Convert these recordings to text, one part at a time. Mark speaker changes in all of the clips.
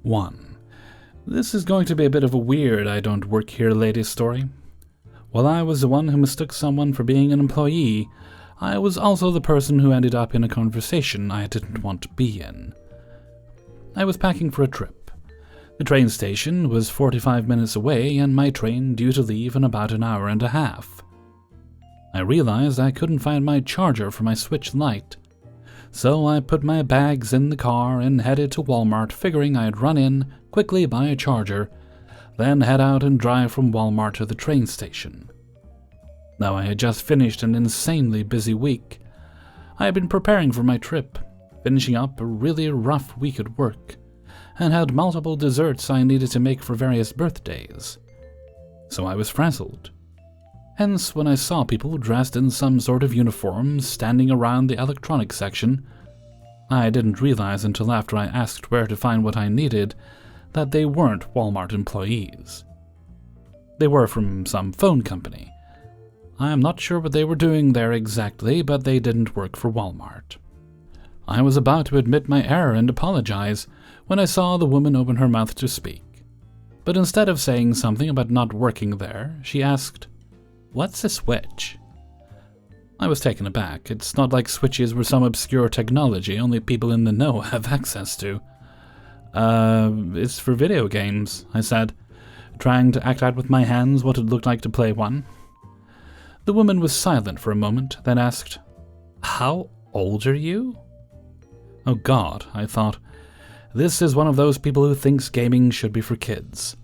Speaker 1: 1. This is going to be a bit of a weird I don't work here ladies story. While I was the one who mistook someone for being an employee, I was also the person who ended up in a conversation I didn't want to be in. I was packing for a trip. The train station was 45 minutes away and my train due to leave in about an hour and a half. I realized I couldn't find my charger for my Switch Lite, so I put my bags in the car and headed to Walmart, figuring I'd run in, quickly buy a charger, then head out and drive from Walmart to the train station. Now I had just finished an insanely busy week. I had been preparing for my trip, finishing up a really rough week at work, and had multiple desserts I needed to make for various birthdays. So I was frazzled. Hence, when I saw people dressed in some sort of uniform standing around the electronics section, I didn't realize until after I asked where to find what I needed that they weren't Walmart employees. They were from some phone company. I am not sure what they were doing there exactly, but they didn't work for Walmart. I was about to admit my error and apologize when I saw the woman open her mouth to speak. But instead of saying something about not working there, she asked, "What's a switch?" I was taken aback. It's not like switches were some obscure technology only people in the know have access to. It's for video games," I said, trying to act out with my hands what it looked like to play one. The woman was silent for a moment, then asked, "How old are you?" Oh God, I thought. This is one of those people who thinks gaming should be for kids.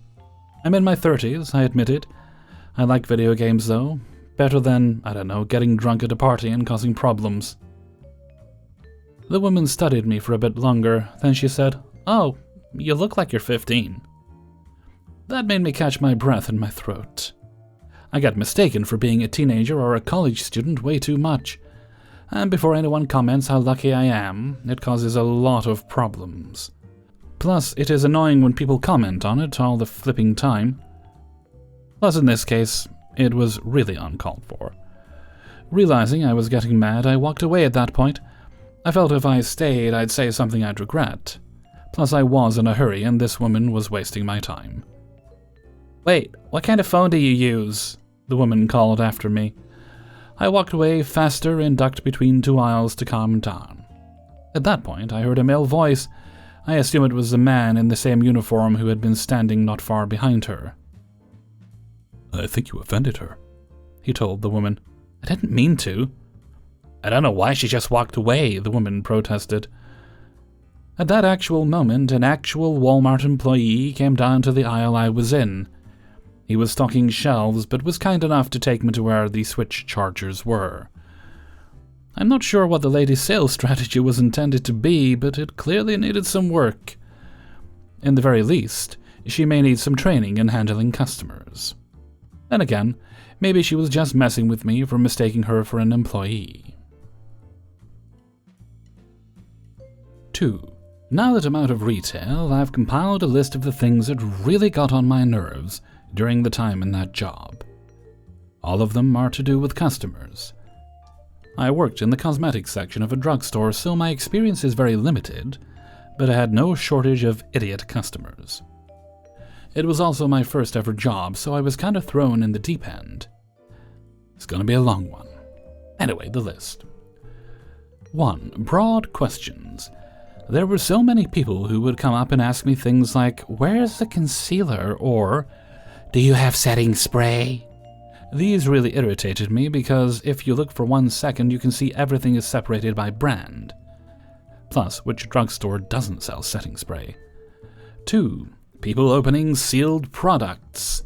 Speaker 1: I'm in my 30s, I admitted. I like video games, though. Better than, I don't know, getting drunk at a party and causing problems. The woman studied me for a bit longer, then she said, "Oh, you look like you're 15. That made me catch my breath in my throat. I got mistaken for being a teenager or a college student way too much. And before anyone comments how lucky I am, it causes a lot of problems. Plus, it is annoying when people comment on it all the flipping time. Plus, in this case, it was really uncalled for. Realizing I was getting mad, I walked away at that point. I felt if I stayed, I'd say something I'd regret. Plus, I was in a hurry, and this woman was wasting my time. "Wait, what kind of phone do you use?" the woman called after me. I walked away faster and ducked between two aisles to calm down. At that point, I heard a male voice. I assume it was the man in the same uniform who had been standing not far behind her. "I think you offended her," he told the woman. "I didn't mean to." "I don't know why she just walked away," the woman protested. At that actual moment, an actual Walmart employee came down to the aisle I was in. He was stocking shelves, but was kind enough to take me to where the Switch chargers were. I'm not sure what the lady's sales strategy was intended to be, but it clearly needed some work. In the very least, she may need some training in handling customers. Then again, maybe she was just messing with me for mistaking her for an employee. 2. Now that I'm out of retail, I've compiled a list of the things that really got on my nerves during the time in that job. All of them are to do with customers. I worked in the cosmetics section of a drugstore, so my experience is very limited, but I had no shortage of idiot customers. It was also my first ever job, so I was kind of thrown in the deep end. It's gonna be a long one. Anyway, the list. 1. Broad questions. There were so many people who would come up and ask me things like, "Where's the concealer?" or "Do you have setting spray?" These really irritated me because if you look for 1 second, you can see everything is separated by brand. Plus, which drugstore doesn't sell setting spray? 2. People opening sealed products.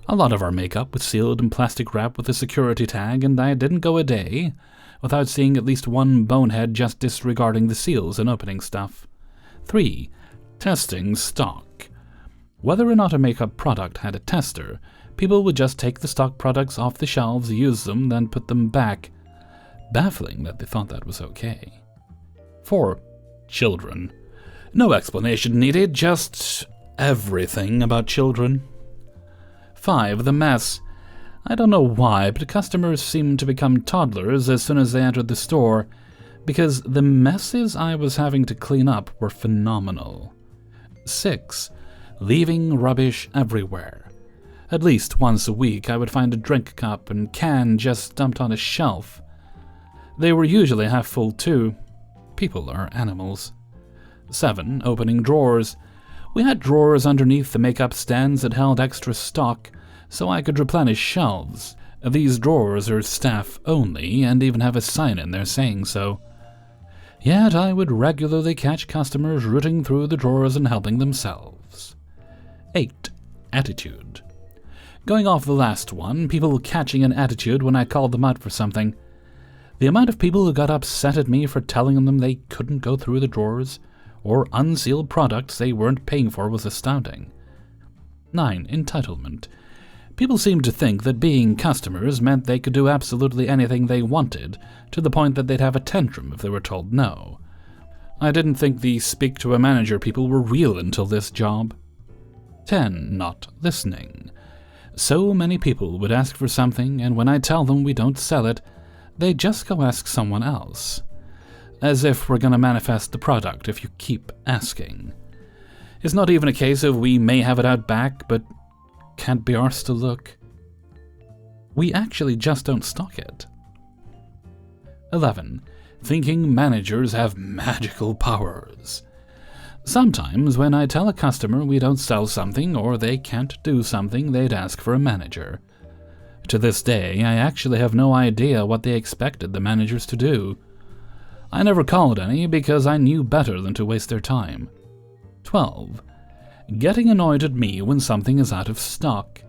Speaker 1: A lot of our makeup was sealed in plastic wrap with a security tag, and I didn't go a day without seeing at least one bonehead just disregarding the seals and opening stuff. 3. Testing stock. Whether or not a makeup product had a tester, people would just take the stock products off the shelves, use them, then put them back. Baffling that they thought that was okay. 4. Children. No explanation needed, just everything about children. 5. The mess. I don't know why, but customers seemed to become toddlers as soon as they entered the store, because the messes I was having to clean up were phenomenal. 6. Leaving rubbish everywhere. At least once a week I would find a drink cup and can just dumped on a shelf. They were usually half full too. People are animals. 7. Opening drawers. We had drawers underneath the makeup stands that held extra stock, so I could replenish shelves. These drawers are staff only and even have a sign in there saying so. Yet I would regularly catch customers rooting through the drawers and helping themselves. 8. Attitude. Going off the last one, people catching an attitude when I called them out for something. The amount of people who got upset at me for telling them they couldn't go through the drawers or unseal products they weren't paying for was astounding. 9. Entitlement. People seemed to think that being customers meant they could do absolutely anything they wanted, to the point that they'd have a tantrum if they were told no. I didn't think the speak to a manager people were real until this job. 10. Not listening. So many people would ask for something, and when I tell them we don't sell it, they just go ask someone else. As if we're gonna manifest the product if you keep asking. It's not even a case of we may have it out back, but can't be arsed to look. We actually just don't stock it. 11. Thinking managers have magical powers. Sometimes when I tell a customer we don't sell something or they can't do something, they'd ask for a manager. To this day, I actually have no idea what they expected the managers to do. I never called any because I knew better than to waste their time. 12. Getting annoyed at me when something is out of stock.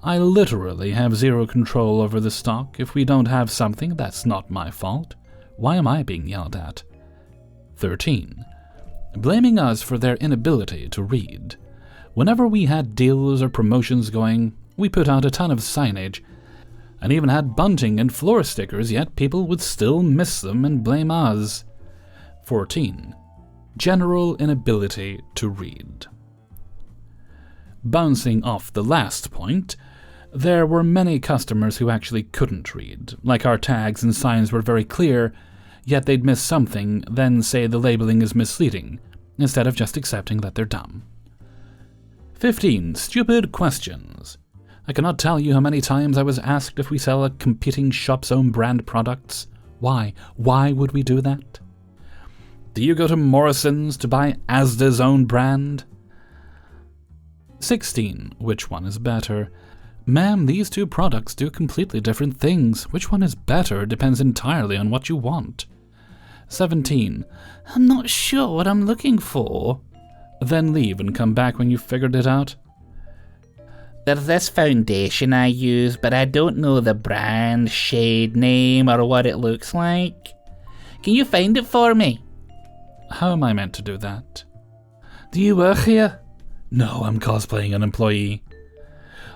Speaker 1: I literally have zero control over the stock. If we don't have something, that's not my fault. Why am I being yelled at? 13. Blaming us for their inability to read. Whenever we had deals or promotions going, we put out a ton of signage, and even had bunting and floor stickers, yet people would still miss them and blame us. 14. General inability to read. Bouncing off the last point, there were many customers who actually couldn't read, like our tags and signs were very clear, yet they'd miss something, then say the labeling is misleading, instead of just accepting that they're dumb. 15. Stupid questions. I cannot tell you how many times I was asked if we sell a competing shop's own brand products. Why? Why would we do that? Do you go to Morrison's to buy Asda's own brand? 16. Which one is better? Ma'am, these two products do completely different things. Which one is better depends entirely on what you want. 17. I'm not sure what I'm looking for. Then leave and come back when you've figured it out.
Speaker 2: There's this foundation I use, but I don't know the brand, shade name, or what it looks like. Can you find it for me?
Speaker 1: How am I meant to do that? Do you work here? No, I'm cosplaying an employee.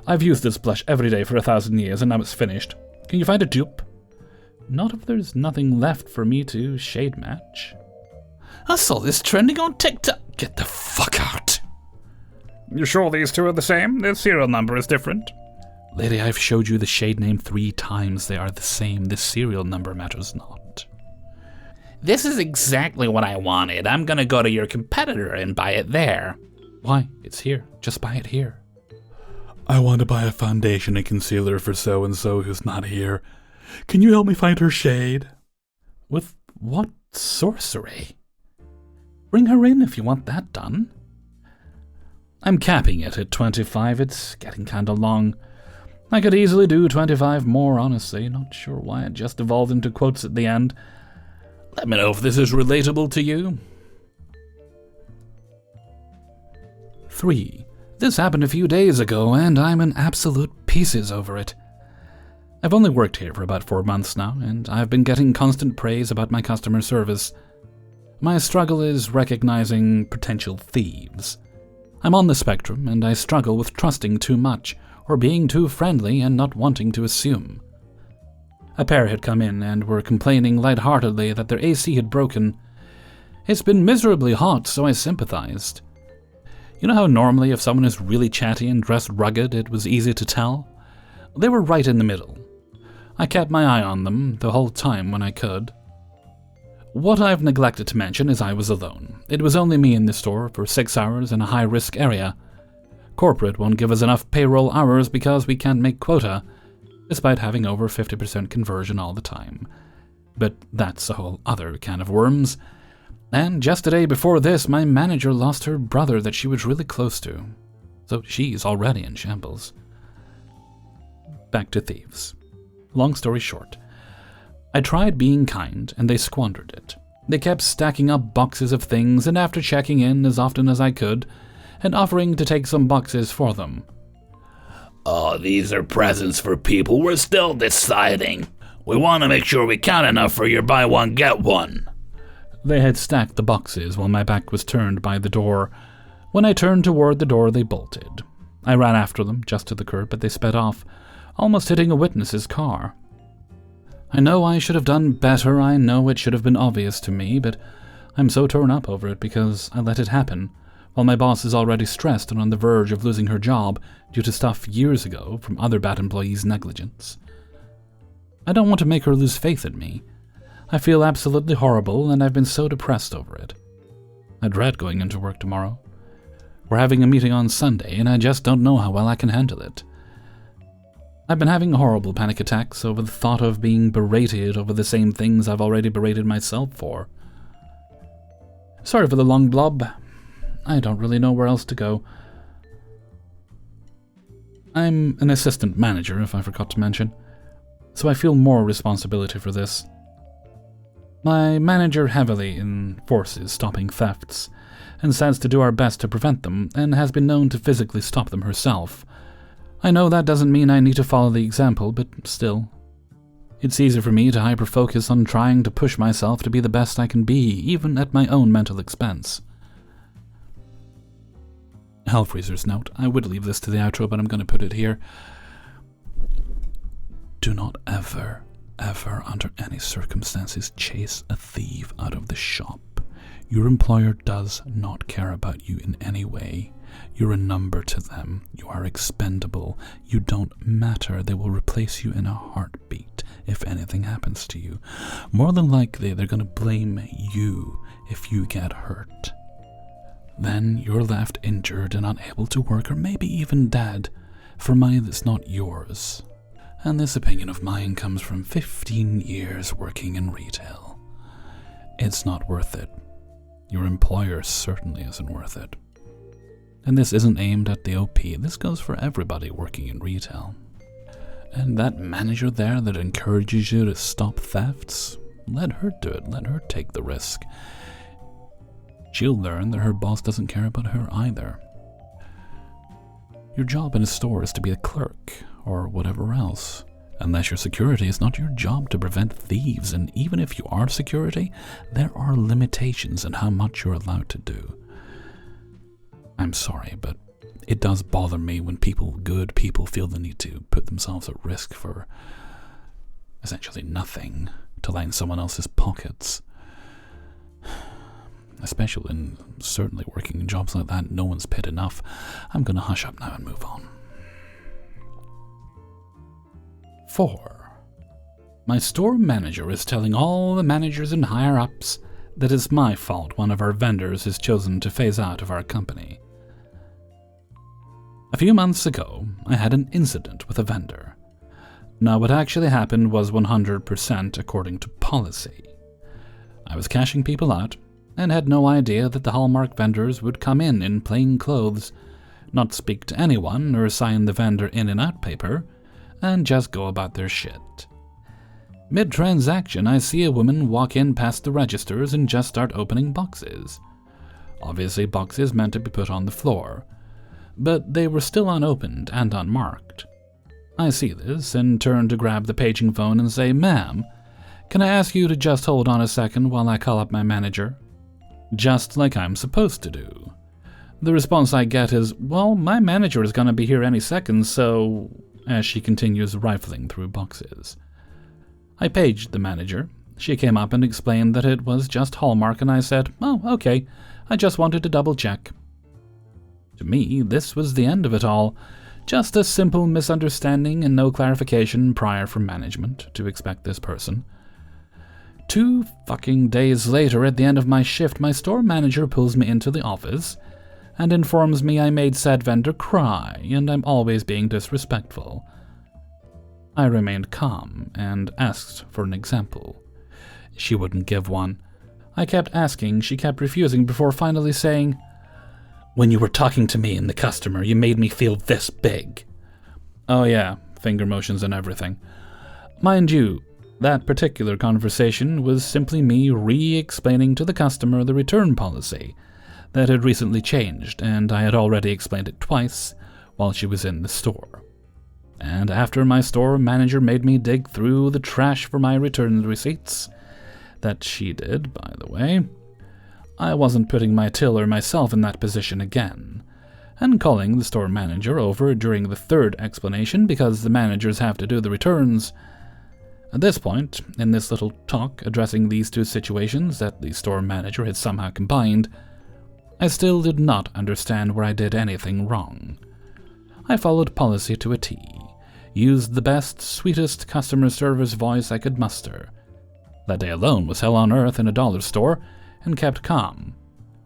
Speaker 1: I've used this blush every day for 1,000 years and now it's finished. Can you find a dupe? Not if there's nothing left for me to shade match. I saw this trending on TikTok. Get the fuck out. You sure these two are the same? The serial number is different. Lady, I've showed you the shade name 3 times. They are the same. The serial number matters not.
Speaker 2: This is exactly what I wanted. I'm gonna go to your competitor and buy it there.
Speaker 1: Why? It's here. Just buy it here. I want to buy a foundation and concealer for so-and-so who's not here. Can you help me find her shade? With what sorcery? Bring her in if you want that done. I'm capping it at 25. It's getting kinda long. I could easily do 25 more, honestly. Not sure why it just evolved into quotes at the end. Let me know if this is relatable to you. 3. This happened a few days ago, and I'm in absolute pieces over it. I've only worked here for about 4 months now, and I've been getting constant praise about my customer service. My struggle is recognizing potential thieves. I'm on the spectrum, and I struggle with trusting too much, or being too friendly and not wanting to assume. A pair had come in and were complaining lightheartedly that their AC had broken. It's been miserably hot, so I sympathized. You know how normally if someone is really chatty and dressed rugged, it was easy to tell? They were right in the middle. I kept my eye on them the whole time when I could. What I've neglected to mention is I was alone. It was only me in the store for 6 hours in a high-risk area. Corporate won't give us enough payroll hours because we can't make quota, despite having over 50% conversion all the time. But that's a whole other can of worms. And just a day before this, my manager lost her brother that she was really close to. So she's already in shambles. Back to thieves. Long story short, I tried being kind and they squandered it. They kept stacking up boxes of things, and after checking in as often as I could, and offering to take some boxes for them.
Speaker 2: Oh, these are presents for people. We're still deciding. We want to make sure we count enough for your buy one, get one.
Speaker 1: They had stacked the boxes while my back was turned by the door. When I turned toward the door, they bolted. I ran after them, just to the curb, but they sped off, almost hitting a witness's car. I know I should have done better, I know it should have been obvious to me, but I'm so torn up over it because I let it happen, while my boss is already stressed and on the verge of losing her job due to stuff years ago from other bad employees' negligence. I don't want to make her lose faith in me. I feel absolutely horrible, and I've been so depressed over it. I dread going into work tomorrow. We're having a meeting on Sunday, and I just don't know how well I can handle it. I've been having horrible panic attacks over the thought of being berated over the same things I've already berated myself for. Sorry for the long blob. I don't really know where else to go. I'm an assistant manager, if I forgot to mention, so I feel more responsibility for this. My manager heavily enforces stopping thefts, and says to do our best to prevent them, and has been known to physically stop them herself. I know that doesn't mean I need to follow the example, but still. It's easier for me to hyper-focus on trying to push myself to be the best I can be, even at my own mental expense. Hellfreezer's note. I would leave this to the outro, but I'm going to put it here. Do not ever, under any circumstances, chase a thief out of the shop. Your employer does not care about you in any way. You're a number to them. You are expendable. You don't matter. They will replace you in a heartbeat if anything happens to you. More than likely, they're going to blame you if you get hurt. Then you're left injured and unable to work, or maybe even dead, for money that's not yours. And this opinion of mine comes from 15 years working in retail. It's not worth it. Your employer certainly isn't worth it. And this isn't aimed at the OP, this goes for everybody working in retail. And that manager there that encourages you to stop thefts, let her do it, let her take the risk. She'll learn that her boss doesn't care about her either. Your job in a store is to be a clerk, or whatever else. Unless you're security, it's not your job to prevent thieves, and even if you are security, there are limitations on how much you're allowed to do. I'm sorry, but it does bother me when good people, feel the need to put themselves at risk for essentially nothing to line someone else's pockets. Especially in certainly working in jobs like that, no one's paid enough. I'm going to hush up now and move on. 4. My store manager is telling all the managers and higher-ups that it's my fault one of our vendors has chosen to phase out of our company. A few months ago, I had an incident with a vendor. Now, what actually happened was 100% according to policy. I was cashing people out and had no idea that the Hallmark vendors would come in plain clothes, not speak to anyone or sign the vendor in and out paper, and just go about their shit. Mid-transaction, I see a woman walk in past the registers and just start opening boxes. Obviously boxes meant to be put on the floor, but they were still unopened and unmarked. I see this and turn to grab the paging phone and say, "Ma'am, can I ask you to just hold on a second while I call up my manager?" Just like I'm supposed to do. The response I get is, "Well, my manager is going to be here any second, so..." as she continues rifling through boxes. I paged the manager. She came up and explained that it was just Hallmark, and I said, "Oh, okay, I just wanted to double check." To me, this was the end of it all. Just a simple misunderstanding and no clarification prior from management to expect this person. 2 fucking days later, at the end of my shift, my store manager pulls me into the office and informs me I made said vendor cry and I'm always being disrespectful. I remained calm and asked for an example. She wouldn't give one. I kept asking, she kept refusing before finally saying, "When you were talking to me and the customer, you made me feel this big." Oh yeah, finger motions and everything. Mind you, that particular conversation was simply me re-explaining to the customer the return policy that had recently changed, and I had already explained it twice while she was in the store. And after my store manager made me dig through the trash for my return receipts, that she did, by the way, I wasn't putting my till or myself in that position again, and calling the store manager over during the third explanation because the managers have to do the returns. At this point, in this little talk addressing these 2 situations that the store manager had somehow combined, I still did not understand where I did anything wrong. I followed policy to a T, used the best, sweetest customer service voice I could muster. That day alone was hell on earth in a dollar store, and kept calm.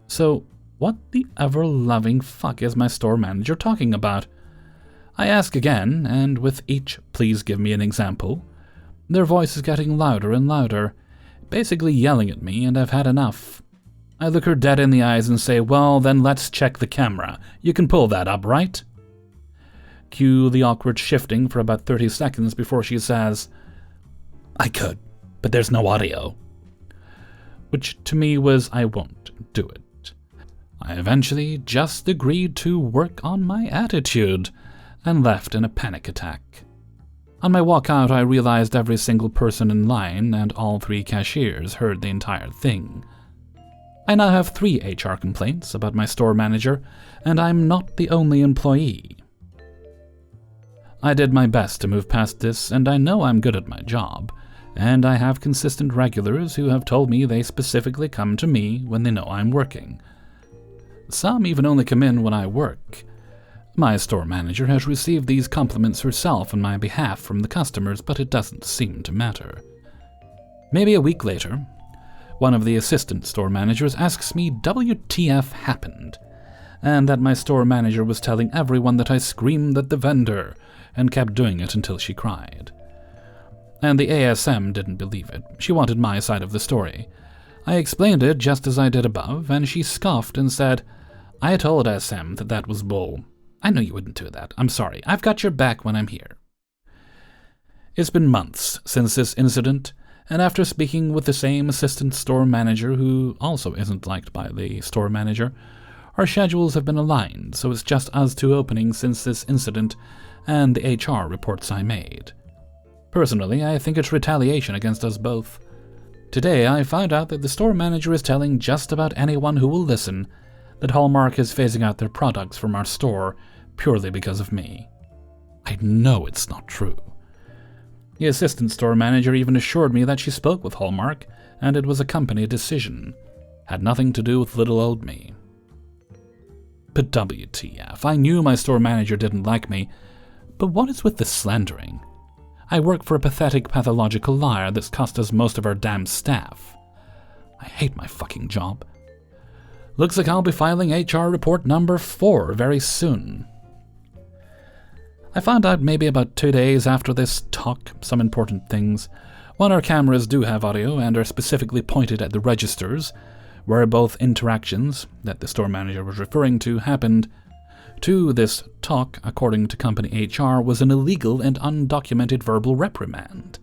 Speaker 1: So, what the ever-loving fuck is my store manager talking about? I ask again, and with each "please give me an example," their voice is getting louder and louder, basically yelling at me, and I've had enough. I look her dead in the eyes and say, "Well, then let's check the camera. You can pull that up, right?" Cue the awkward shifting for about 30 seconds before she says, "I could, but there's no audio." Which to me was, I won't do it. I eventually just agreed to work on my attitude and left in a panic attack. On my walk out, I realized every single person in line and all 3 cashiers heard the entire thing. I now have 3 HR complaints about my store manager, and I'm not the only employee. I did my best to move past this, and I know I'm good at my job, and I have consistent regulars who have told me they specifically come to me when they know I'm working. Some even only come in when I work. My store manager has received these compliments herself on my behalf from the customers, but it doesn't seem to matter. Maybe a week later, one of the assistant store managers asks me WTF happened, and that my store manager was telling everyone that I screamed at the vendor and kept doing it until she cried. And the ASM didn't believe it. She wanted my side of the story. I explained it just as I did above, and she scoffed and said, "I told SM that was bull. I know you wouldn't do that. I'm sorry. I've got your back when I'm here." It's been months since this incident, and after speaking with the same assistant store manager who also isn't liked by the store manager, our schedules have been aligned, so it's just us 2 openings since this incident and the HR reports I made. Personally, I think it's retaliation against us both. Today, I found out that the store manager is telling just about anyone who will listen that Hallmark is phasing out their products from our store purely because of me. I know it's not true. The assistant store manager even assured me that she spoke with Hallmark and it was a company decision. Had nothing to do with little old me. But WTF, I knew my store manager didn't like me, but what is with the slandering? I work for a pathetic pathological liar that's cost us most of our damn staff. I hate my fucking job. Looks like I'll be filing HR report number 4 very soon. I found out maybe about 2 days after this talk some important things. One, our cameras do have audio and are specifically pointed at the registers, where both interactions that the store manager was referring to happened. 2, this talk, according to company HR, was an illegal and undocumented verbal reprimand.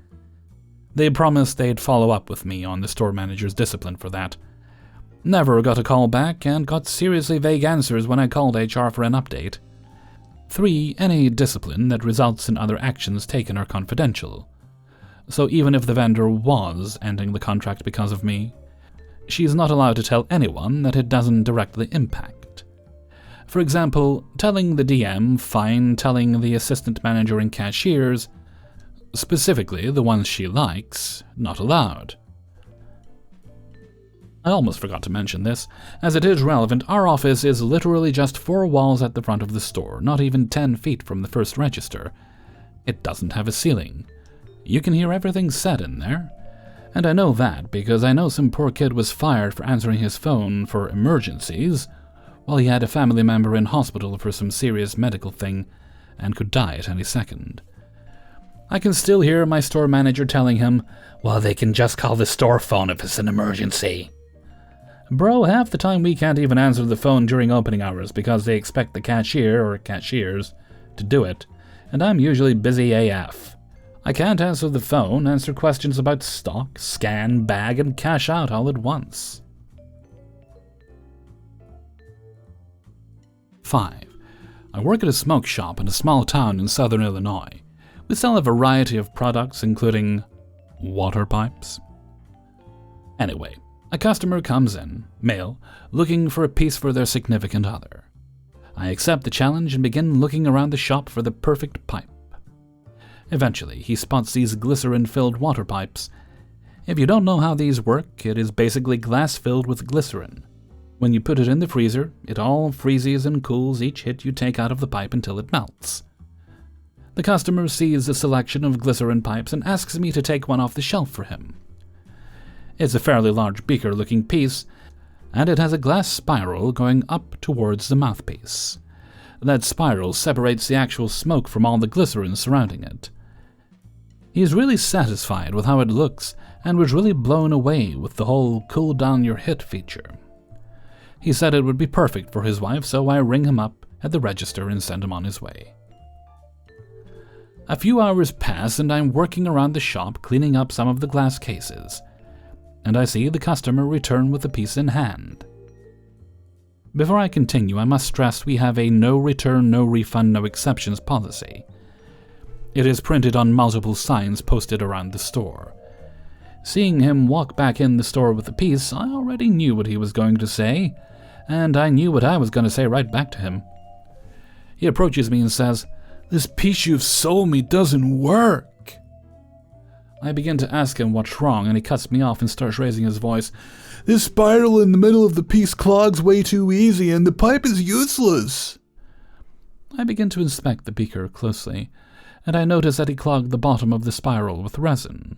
Speaker 1: They promised they'd follow up with me on the store manager's discipline for that. Never got a call back and got seriously vague answers when I called HR for an update. 3, any discipline that results in other actions taken are confidential. So even if the vendor was ending the contract because of me, she's not allowed to tell anyone that it doesn't directly impact. For example, telling the DM, fine, telling the assistant manager and cashiers, specifically the ones she likes, not allowed. I almost forgot to mention this. As it is relevant, our office is literally just 4 walls at the front of the store, not even 10 feet from the first register. It doesn't have a ceiling. You can hear everything said in there. And I know that because I know some poor kid was fired for answering his phone for emergencies while he had a family member in hospital for some serious medical thing and could die at any second. I can still hear my store manager telling him, "Well, they can just call the store phone if it's an emergency." Bro, half the time we can't even answer the phone during opening hours because they expect the cashier or cashiers to do it, and I'm usually busy AF. I can't answer the phone, answer questions about stock, scan, bag, and cash out all at once. 5. I work at a smoke shop in a small town in southern Illinois. We sell a variety of products, including water pipes. Anyway, a customer comes in, male, looking for a piece for their significant other. I accept the challenge and begin looking around the shop for the perfect pipe. Eventually, he spots these glycerin-filled water pipes. If you don't know how these work, it is basically glass filled with glycerin. When you put it in the freezer, it all freezes and cools each hit you take out of the pipe until it melts. The customer sees the selection of glycerin pipes and asks me to take one off the shelf for him. It's a fairly large beaker-looking piece, and it has a glass spiral going up towards the mouthpiece. That spiral separates the actual smoke from all the glycerin surrounding it. He is really satisfied with how it looks and was really blown away with the whole cool down your hit feature. He said it would be perfect for his wife, so I ring him up at the register and send him on his way. A few hours pass and I'm working around the shop cleaning up some of the glass cases, and I see the customer return with the piece in hand. Before I continue, I must stress we have a no return, no refund, no exceptions policy. It is printed on multiple signs posted around the store. Seeing him walk back in the store with the piece, I already knew what he was going to say, and I knew what I was going to say right back to him. He approaches me and says, "This piece you've sold me doesn't work." I begin to ask him what's wrong, and he cuts me off and starts raising his voice. "This spiral in the middle of the piece clogs way too easy, and the pipe is useless." I begin to inspect the beaker closely, and I notice that he clogged the bottom of the spiral with resin.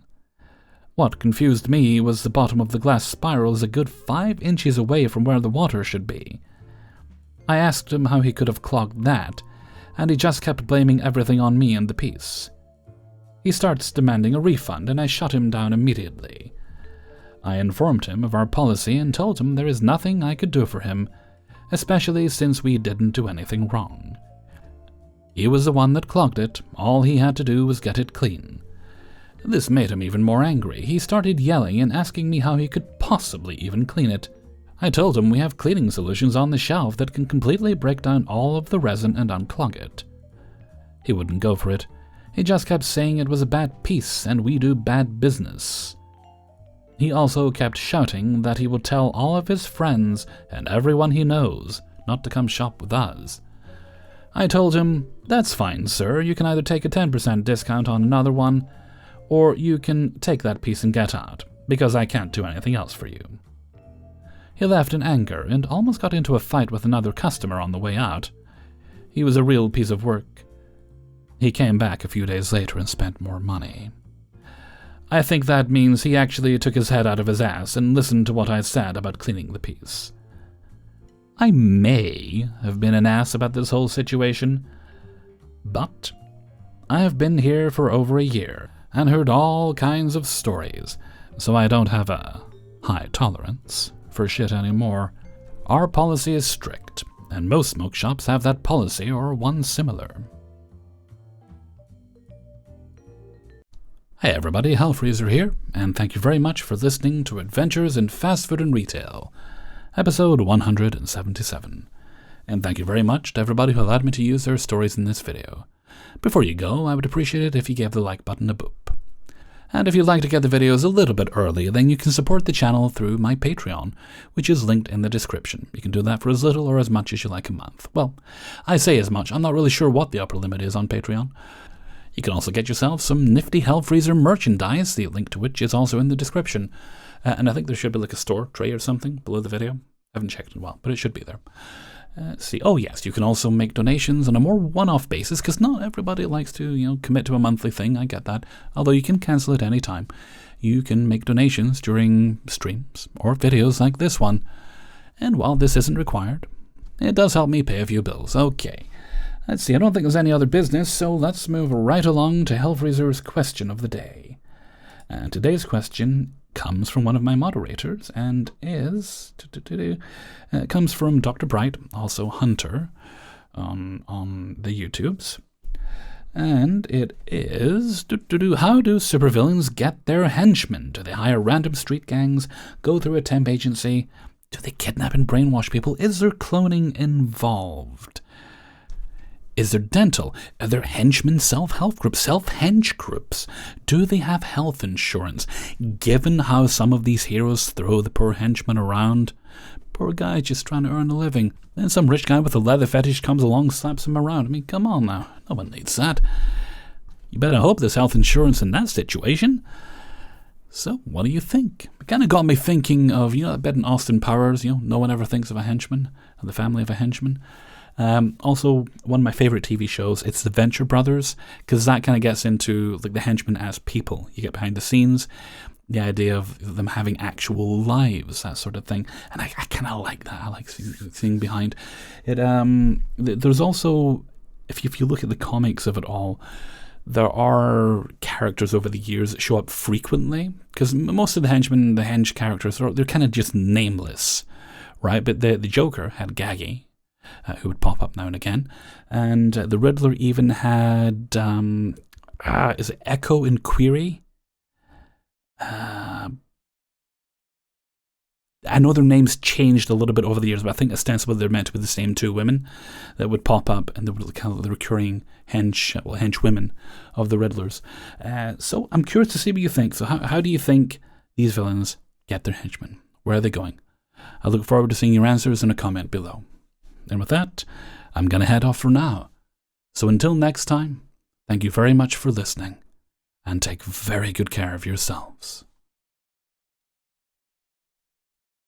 Speaker 1: What confused me was the bottom of the glass spiral is a good 5 inches away from where the water should be. I asked him how he could have clogged that, and he just kept blaming everything on me and the piece. He starts demanding a refund, and I shut him down immediately. I informed him of our policy and told him there is nothing I could do for him, especially since we didn't do anything wrong. He was the one that clogged it, all he had to do was get it clean. This made him even more angry. He started yelling and asking me how he could possibly even clean it. I told him we have cleaning solutions on the shelf that can completely break down all of the resin and unclog it. He wouldn't go for it. He just kept saying it was a bad piece and we do bad business. He also kept shouting that he would tell all of his friends and everyone he knows not to come shop with us. I told him, "That's fine, sir. You can either take a 10% discount on another one, or you can take that piece and get out, because I can't do anything else for you." He left in anger and almost got into a fight with another customer on the way out. He was a real piece of work. He came back a few days later and spent more money. I think that means he actually took his head out of his ass and listened to what I said about cleaning the piece. I may have been an ass about this whole situation, but I have been here for over a year and heard all kinds of stories, so I don't have a high tolerance for shit anymore. Our policy is strict, and most smoke shops have that policy or one similar. Hey everybody, Hellfreezer here, and thank you very much for listening to Adventures in Fast Food and Retail, episode 177. And thank you very much to everybody who allowed me to use their stories in this video. Before you go, I would appreciate it if you gave the like button a boop. And if you'd like to get the videos a little bit early, then you can support the channel through my Patreon, which is linked in the description. You can do that for as little or as much as you like a month. Well, I say as much. I'm not really sure what the upper limit is on Patreon. You can also get yourself some nifty Hellfreezer merchandise, the link to which is also in the description. And I think there should be like a store tray or something below the video. I haven't checked in a while, but it should be there. Let's see. Oh yes, you can also make donations on a more one-off basis, because not everybody likes to, commit to a monthly thing. I get that. Although you can cancel at any time. you can make donations during streams or videos like this one. And while this isn't required, it does help me pay a few bills. Okay, let's see, I don't think there's any other business, so let's move right along to Hellfreezer's question of the day. And today's question comes from one of my moderators and comes from Dr. Bright, also Hunter, on the YouTubes. And it is, how do supervillains get their henchmen? Do they hire random street gangs, go through a temp agency? Do they kidnap and brainwash people? Is there cloning involved? Is there dental? Are there henchmen self-help groups, self-hench groups? Do they have health insurance? Given how some of these heroes throw the poor henchmen around, poor guy just trying to earn a living, then some rich guy with a leather fetish comes along, slaps him around. I mean, come on now, no one needs that. You better hope there's health insurance in that situation. So, what do you think? It kind of got me thinking of, I bet in Austin Powers, no one ever thinks of a henchman, and the family of a henchman. Also, one of my favorite TV shows, it's The Venture Brothers, because that kind of gets into like the henchmen as people. You get behind the scenes, the idea of them having actual lives, that sort of thing. And I kind of like that. I like seeing behind it. There's also, if you look at the comics of it all, there are characters over the years that show up frequently, because most of the henchmen, the hench characters, they're kind of just nameless, right? But the Joker had Gaggy, who would pop up now and again, and the Riddler even had is it Echo and Query? I know their names changed a little bit over the years, but I think ostensibly they're meant to be the same two women that would pop up, and they were kind of the recurring hench women of the Riddlers. So I'm curious to see what you think. So how do you think these villains get their henchmen? Where are they going? I look forward to seeing your answers in a comment below. And with that, I'm going to head off for now. So until next time, thank you very much for listening, and take very good care of yourselves.